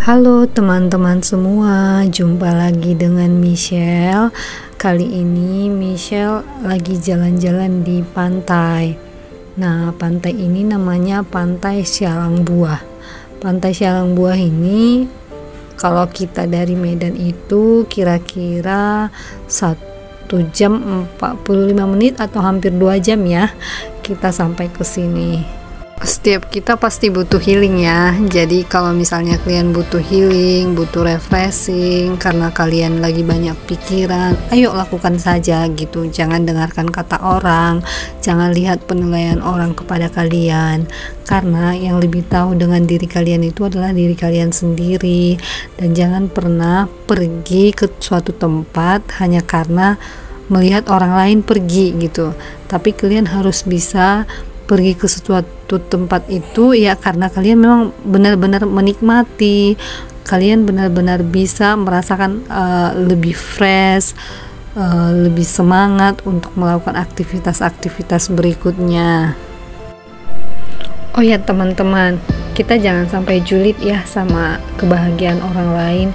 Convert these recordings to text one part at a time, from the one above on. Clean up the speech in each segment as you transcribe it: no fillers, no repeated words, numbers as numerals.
Halo teman-teman semua, jumpa lagi dengan Michelle. Kali ini Michelle lagi jalan-jalan di pantai. Nah, pantai ini namanya Pantai Sialang Buah. Pantai Sialang Buah ini kalau kita dari Medan itu kira-kira 1 jam 45 menit atau hampir 2 jam ya kita sampai ke sini. Setiap kita pasti butuh healing ya. Jadi kalau misalnya kalian butuh healing, butuh refreshing karena kalian lagi banyak pikiran, ayo lakukan saja gitu. Jangan dengarkan kata orang, jangan lihat penilaian orang kepada kalian, karena yang lebih tahu dengan diri kalian itu adalah diri kalian sendiri. Dan jangan pernah pergi ke suatu tempat hanya karena melihat orang lain pergi gitu. Tapi kalian harus bisa pergi ke suatu tempat itu ya karena kalian memang benar-benar menikmati, kalian benar-benar bisa merasakan lebih fresh, lebih semangat untuk melakukan aktivitas-aktivitas berikutnya. Oh ya teman-teman, kita jangan sampai julid ya sama kebahagiaan orang lain,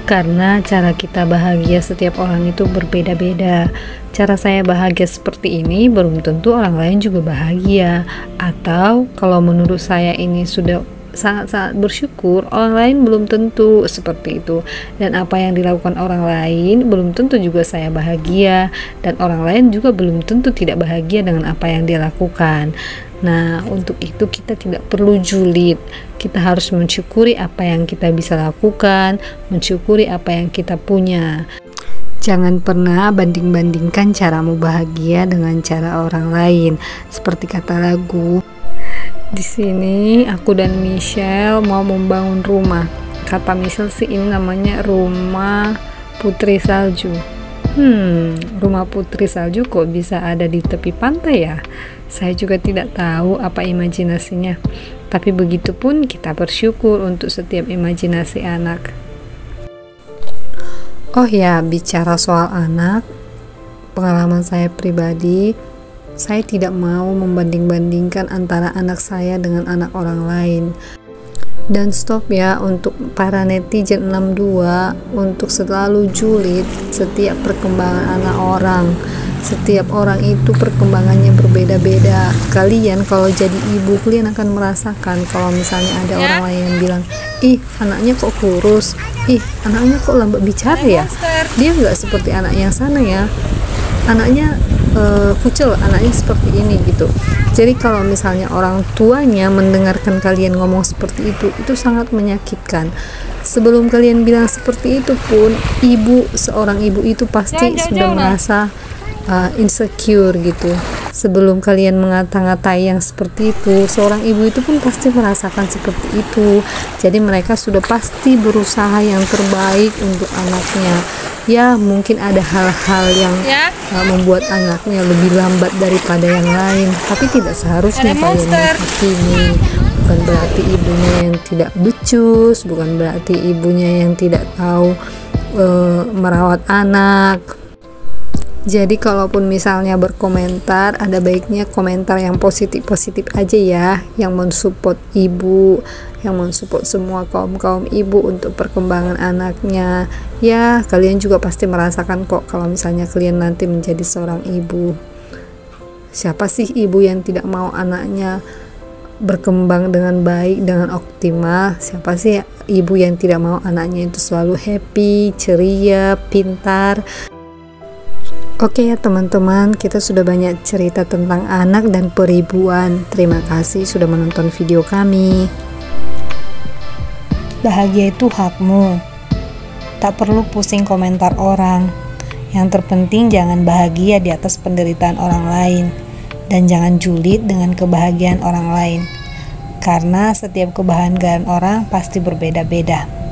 karena cara kita bahagia setiap orang itu berbeda-beda. Cara saya bahagia seperti ini belum tentu orang lain juga bahagia, atau kalau menurut saya ini sudah sangat-sangat bersyukur, orang lain belum tentu seperti itu. Dan apa yang dilakukan orang lain belum tentu juga saya bahagia, dan orang lain juga belum tentu tidak bahagia dengan apa yang dia lakukan. Nah, untuk itu kita tidak perlu julid. Kita harus mensyukuri apa yang kita bisa lakukan, mensyukuri apa yang kita punya. Jangan pernah banding-bandingkan caramu bahagia dengan cara orang lain. Seperti kata lagu, di sini aku dan Michelle mau membangun rumah. Kata Michelle sih ini namanya rumah putri salju. Rumah putri salju kok bisa ada di tepi pantai ya? Saya juga tidak tahu apa imajinasinya. Tapi begitupun kita bersyukur untuk setiap imajinasi anak. Oh ya, bicara soal anak, pengalaman saya pribadi, saya tidak mau membanding-bandingkan antara anak saya dengan anak orang lain. Dan stop ya untuk para netizen 62 untuk selalu julid setiap perkembangan anak orang. Setiap orang itu perkembangannya berbeda-beda. Kalian kalau jadi ibu, kalian akan merasakan kalau misalnya ada orang lain yang bilang, ih anaknya kok kurus, ih anaknya kok lambat bicara ya, dia nggak seperti anak yang sana ya, anaknya kucel, anaknya seperti ini gitu. Jadi kalau misalnya orang tuanya mendengarkan kalian ngomong seperti itu sangat menyakitkan. Sebelum kalian bilang seperti itu pun, seorang ibu itu pasti sudah merasa insecure gitu. Sebelum kalian mengata-ngatai yang seperti itu, seorang ibu itu pun pasti merasakan seperti itu. Jadi mereka sudah pasti berusaha yang terbaik untuk anaknya. Ya mungkin ada hal-hal yang membuat anaknya lebih lambat daripada yang lain, tapi tidak seharusnya kalian menghakimi. Bukan berarti ibunya yang tidak becus, bukan berarti ibunya yang tidak tahu merawat anak. Jadi kalaupun misalnya berkomentar, ada baiknya komentar yang positif-positif aja ya, yang mensupport ibu, yang mensupport semua kaum ibu untuk perkembangan anaknya. Ya, kalian juga pasti merasakan kok kalau misalnya kalian nanti menjadi seorang ibu. Siapa sih ibu yang tidak mau anaknya berkembang dengan baik, dengan optimal? Siapa sih ibu yang tidak mau anaknya itu selalu happy, ceria, pintar? Oke ya teman-teman, kita sudah banyak cerita tentang anak dan peribuan. Terima kasih sudah menonton video kami. Bahagia itu hakmu. Tak perlu pusing komentar orang. Yang terpenting jangan bahagia di atas penderitaan orang lain. Dan jangan julid dengan kebahagiaan orang lain. Karena setiap kebahagiaan orang pasti berbeda-beda.